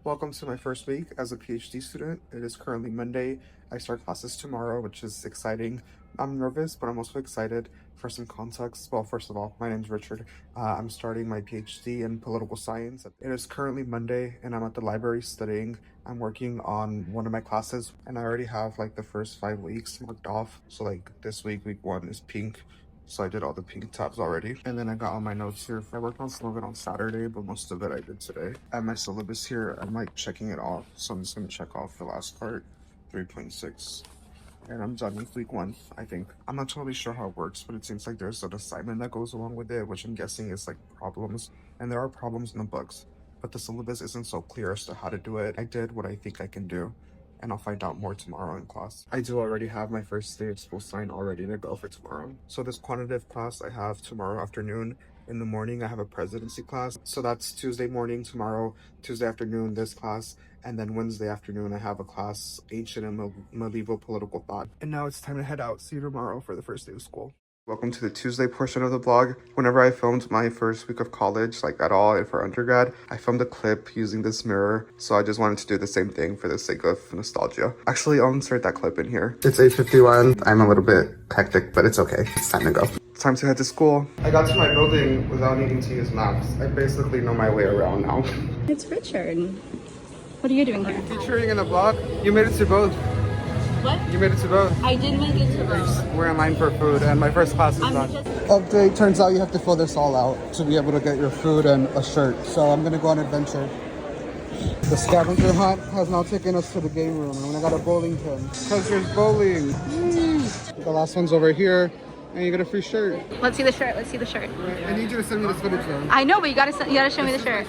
Welcome to my first week as a PhD student. It is currently Monday. I start classes tomorrow, which is exciting. I'm nervous, but I'm also excited. For some context, well, first of all, my name's Richard. I'm starting my PhD in political science. It is currently Monday, and I'm at the library studying. I'm working on one of my classes, and I already have like the first 5 weeks marked off. So like this week, week 1 is pink. So I did all the pink tabs already. And then I got all my notes here. I worked on some of it on Saturday, but most of it I did today. At my syllabus here, I'm like checking it off. So I'm just gonna check off the last part, 3.6. And I'm done with week 1, I think. I'm not totally sure how it works, but it seems like there's an assignment that goes along with it, which I'm guessing is like problems. And there are problems in the books, but the syllabus isn't so clear as to how to do it. I did what I think I can do, and I'll find out more tomorrow in class. I do already have my first day of school sign all ready to go for tomorrow. So this quantitative class I have tomorrow afternoon. In the morning, I have a presidency class. So that's Tuesday morning, tomorrow, Tuesday afternoon, this class. And then Wednesday afternoon, I have a class, Ancient and Medieval Political Thought. And now it's time to head out. See you tomorrow for the first day of school. Welcome to the Tuesday portion of the vlog. Whenever I filmed my first week of college, like at all, and for undergrad, I filmed a clip using this mirror. So I just wanted to do the same thing for the sake of nostalgia. Actually, I'll insert that clip in here. It's 8:51. I'm a little bit hectic, but it's okay. It's time to go. It's time to head to school. I got to my building without needing to use maps. I basically know my way around now. It's Richard. What are you doing here? Featuring in the vlog, you made it to both. What? You made it to both. I did make it to both. We're in line for food, and my first class is done. Update, turns out you have to fill this all out to be able to get your food and a shirt. So I'm gonna go on an adventure. The scavenger hunt has now taken us to the game room, and I got a bowling pin. Because there's bowling. The last one's over here, and you get a free shirt. Let's see the shirt. Let's see the shirt. I need you to send me this footage, though. I know, but you gotta show me the shirt.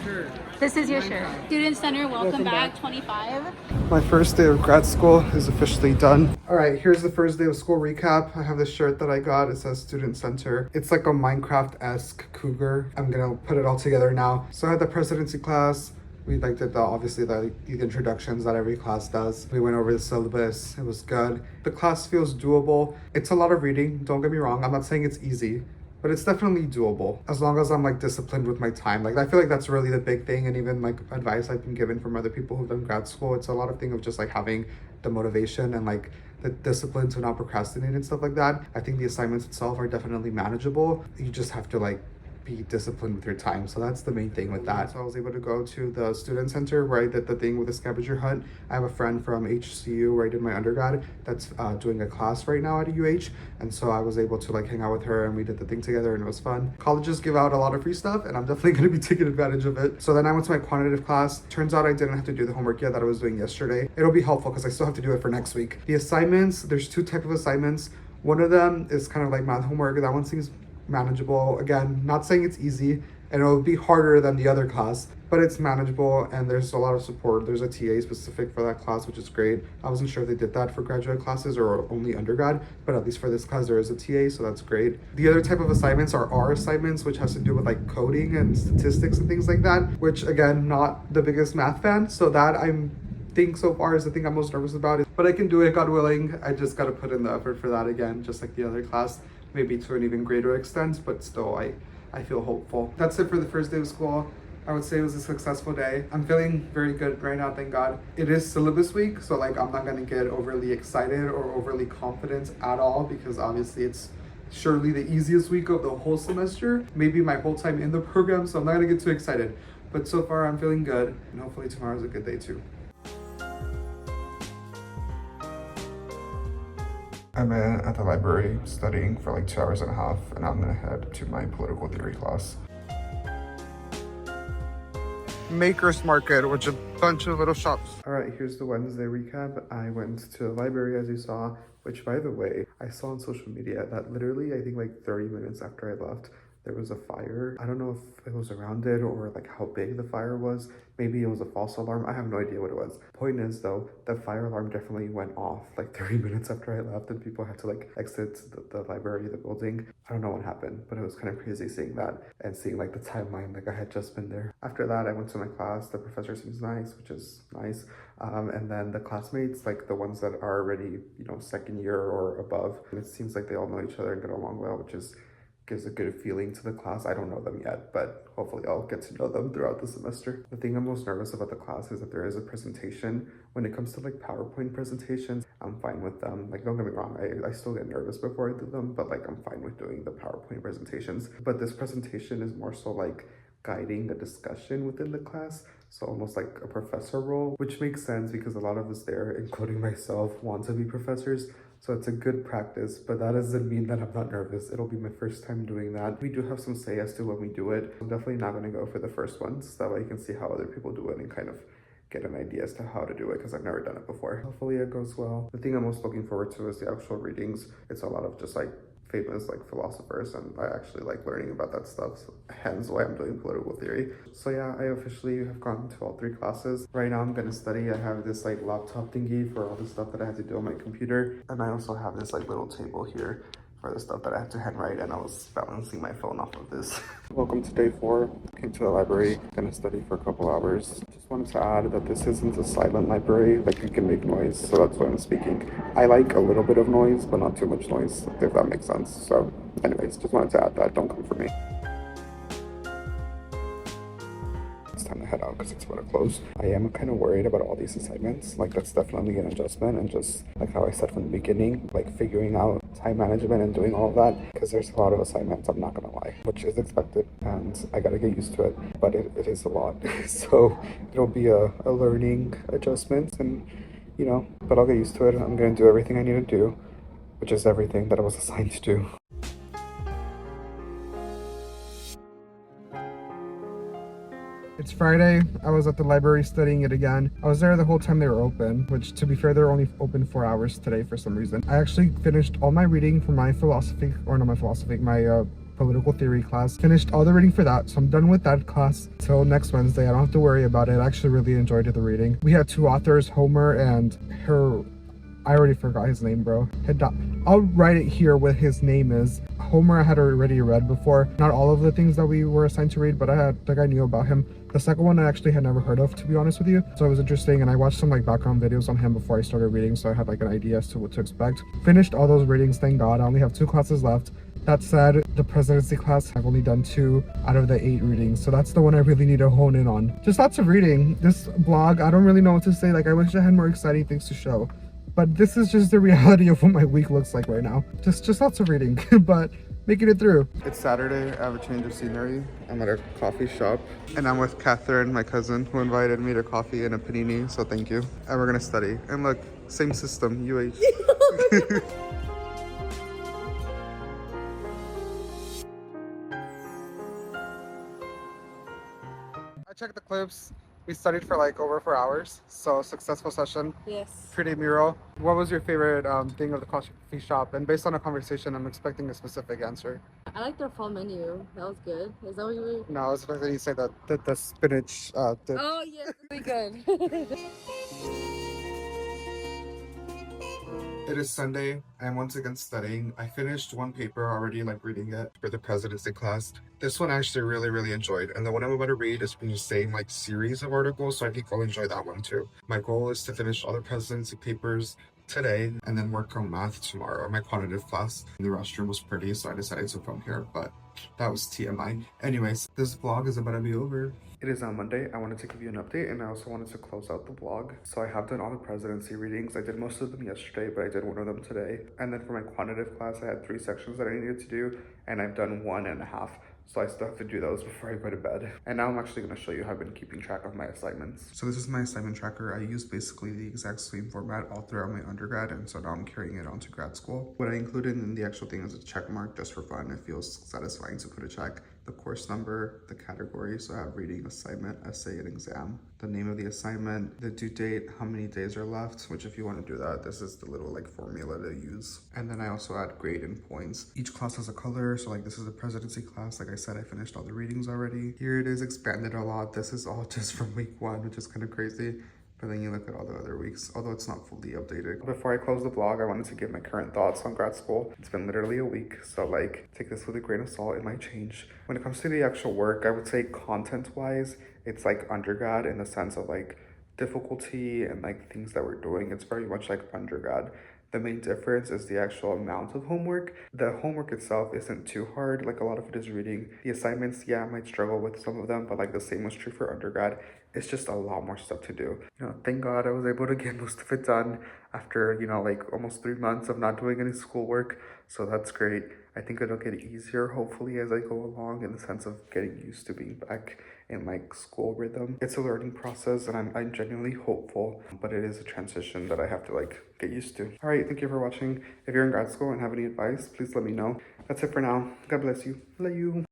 This is your shirt. Student Center, welcome back, 25. My first day of grad school is officially done. All right, here's the first day of school recap. I have this shirt that I got. It says Student Center. It's like a Minecraft-esque cougar. I'm gonna put it all together now. So I had the presidency class. We did obviously the introductions that every class does. We went over the syllabus. It was good. The class feels doable. It's a lot of reading. Don't get me wrong. I'm not saying it's easy, but it's definitely doable as long as I'm like disciplined with my time. Like I feel like that's really the big thing, and even like advice I've been given from other people who've done grad school. It's a lot of thing of just like having the motivation and like the discipline to not procrastinate and stuff like that. I think the assignments itself are definitely manageable. You just have to like be disciplined with your time. So that's the main thing with that. So I was able to go to the student center where I did the thing with the scavenger hunt. I have a friend from HCU where I did my undergrad that's doing a class right now at UH, and so I was able to like hang out with her, and we did the thing together, and it was fun. Colleges give out a lot of free stuff, and I'm definitely going to be taking advantage of it. So then I went to my quantitative class. Turns out I didn't have to do the homework yet that I was doing yesterday. It'll be helpful because I still have to do it for next week. The assignments, there's 2 types of assignments. One of them is kind of like math homework. That one seems manageable. Again, not saying it's easy, and it'll be harder than the other class, but it's manageable, and there's a lot of support. There's a TA specific for that class, which is great. I wasn't sure if they did that for graduate classes or only undergrad, but at least for this class there is a TA, so that's great. The other type of assignments are R assignments, which has to do with like coding and statistics and things like that, which again, not the biggest math fan, so that think so far is the thing I'm most nervous about. But I can do it, God willing. I just got to put in the effort for that again, just like the other class, maybe to an even greater extent, but still I feel hopeful. That's it for the first day of school. I would say it was a successful day. I'm feeling very good right now, thank God. It is syllabus week, so like I'm not gonna get overly excited or overly confident at all, because obviously it's surely the easiest week of the whole semester, maybe my whole time in the program, so I'm not gonna get too excited. But so far I'm feeling good, and hopefully tomorrow's a good day too. I'm at the library studying for like 2.5 hours, and I'm gonna head to my political theory class. Maker's Market, which a bunch of little shops. All right, here's the Wednesday recap. I went to the library, as you saw, which by the way, I saw on social media that literally, I think like 30 minutes after I left, there was a fire. I don't know if it was around it or like how big the fire was. Maybe it was a false alarm. I have no idea what it was. Point is though, the fire alarm definitely went off like 30 minutes after I left, and people had to like exit the library, the building. I don't know what happened, but it was kind of crazy seeing that and seeing like the timeline, like I had just been there. After that, I went to my class. The professor seems nice, which is nice. And then the classmates, like the ones that are already, you know, second year or above, it seems like they all know each other and get along well, which is gives a good feeling to the class. I don't know them yet, but hopefully I'll get to know them throughout the semester. The thing I'm most nervous about the class is that there is a presentation. When it comes to like PowerPoint presentations, I'm fine with them. Like, don't get me wrong, I still get nervous before I do them, but like I'm fine with doing the PowerPoint presentations. But this presentation is more so like guiding a discussion within the class. So almost like a professor role, which makes sense because a lot of us there, including myself, want to be professors. So it's a good practice, but that doesn't mean that I'm not nervous. It'll be my first time doing that. We do have some say as to when we do it. I'm definitely not going to go for the first ones. That way you can see how other people do it and kind of get an idea as to how to do it, because I've never done it before. Hopefully it goes well. The thing I'm most looking forward to is the actual readings. It's a lot of just like famous like philosophers, and I actually like learning about that stuff, so hence why I'm doing political theory. So yeah, I officially have gone to all 3 classes. Right now I'm gonna study. I have this like laptop thingy for all the stuff that I had to do on my computer, and I also have this like little table here for the stuff that I have to handwrite, and I was balancing my phone off of this. Welcome to day 4. Came to the library, gonna study for a couple hours. Just wanted to add that this isn't a silent library, like you can make noise, so that's why I'm speaking. I like a little bit of noise, but not too much noise, if that makes sense. So anyways, just wanted to add that, don't come for me. It's time to head out because it's about to close. I am kind of worried about all these assignments. Like, that's definitely an adjustment, and just like how I said from the beginning, like figuring out time management and doing all of that, because there's a lot of assignments, I'm not gonna lie, which is expected, and I gotta get used to it, but it is a lot. So it'll be a learning adjustment, and you know, but I'll get used to it. I'm gonna do everything I need to do, which is everything that I was assigned to do. It's Friday. I was at the library studying it again. I was there the whole time they were open, which, to be fair, they're only open 4 hours today for some reason. I actually finished all my reading for my my political theory class. Finished all the reading for that, so I'm done with that class till next Wednesday. I don't have to worry about it. I actually really enjoyed the reading. We had 2 authors, Homer and her... I already forgot his name, bro. I'll write it here what his name is. Homer I had already read before. Not all of the things that we were assigned to read, but I knew about him. The second one I actually had never heard of, to be honest with you. So it was interesting, and I watched some like background videos on him before I started reading, so I had like an idea as to what to expect. Finished all those readings, thank God. I only have 2 classes left. That said, the presidency class, I've only done 2 out of the 8 readings, so that's the one I really need to hone in on. Just lots of reading. This blog, I don't really know what to say. Like, I wish I had more exciting things to show. But this is just the reality of what my week looks like right now. Just lots of reading, but making it through. It's Saturday. I have a change of scenery. I'm at a coffee shop, and I'm with Catherine, my cousin, who invited me to coffee and a panini, so thank you. And we're gonna study. And look, same system, UH. I checked the clips. We studied for like over 4 hours, so successful session. Yes. Pretty mural. What was your favorite thing of the coffee shop? And based on a conversation, I'm expecting a specific answer. I like their fall menu. That was good. Is that what you were? No, I was expecting you to say that the spinach dip. Oh, yeah, really good. It is Sunday. I'm once again studying. I finished one paper already, like reading it for the presidency class. This one I actually really enjoyed, and the one I'm about to read is from the same like series of articles, so I think I'll enjoy that one too. My goal is to finish all the presidency papers today and then work on math tomorrow, my quantitative class. The restroom was pretty, so I decided to film here, but that was TMI. Anyways, this vlog is about to be over. It is on Monday. I wanted to give you an update, and I also wanted to close out the vlog. So I have done all the presidency readings. I did most of them yesterday, but I did one of them today. And then for my quantitative class, I had 3 sections that I needed to do, and I've done 1.5. So I still have to do those before I go to bed. And now I'm actually going to show you how I've been keeping track of my assignments. So this is my assignment tracker. I use basically the exact same format all throughout my undergrad, and so now I'm carrying it on to grad school. What I included in the actual thing is a check mark just for fun. It feels satisfying to put a check. The course number, the category, so I have reading, assignment, essay, and exam. The name of the assignment, the due date, how many days are left, which if you want to do that, this is the little like formula to use. And then I also add grade and points. Each class has a color, so like this is a presidency class. Like I said, I finished all the readings already. Here it is expanded a lot. This is all just from week 1, which is kind of crazy. But then you look at all the other weeks, although it's not fully updated. Before I close the vlog, I wanted to give my current thoughts on grad school. It's been literally a week, so like take this with a grain of salt, it might change. When it comes to the actual work, I would say content-wise, it's like undergrad in the sense of like difficulty and like things that we're doing. It's very much like undergrad. The main difference is the actual amount of homework. The homework itself isn't too hard, like a lot of it is reading. The assignments, yeah, I might struggle with some of them, but like the same was true for undergrad. It's just a lot more stuff to do. Thank God I was able to get most of it done after, like almost 3 months of not doing any schoolwork. So that's great. I think it'll get easier hopefully as I go along, in the sense of getting used to being back in like school rhythm. It's a learning process and I'm genuinely hopeful, but it is a transition that I have to like get used to. All right, thank you for watching. If you're in grad school and have any advice, please let me know. That's it for now. God bless you. Love you.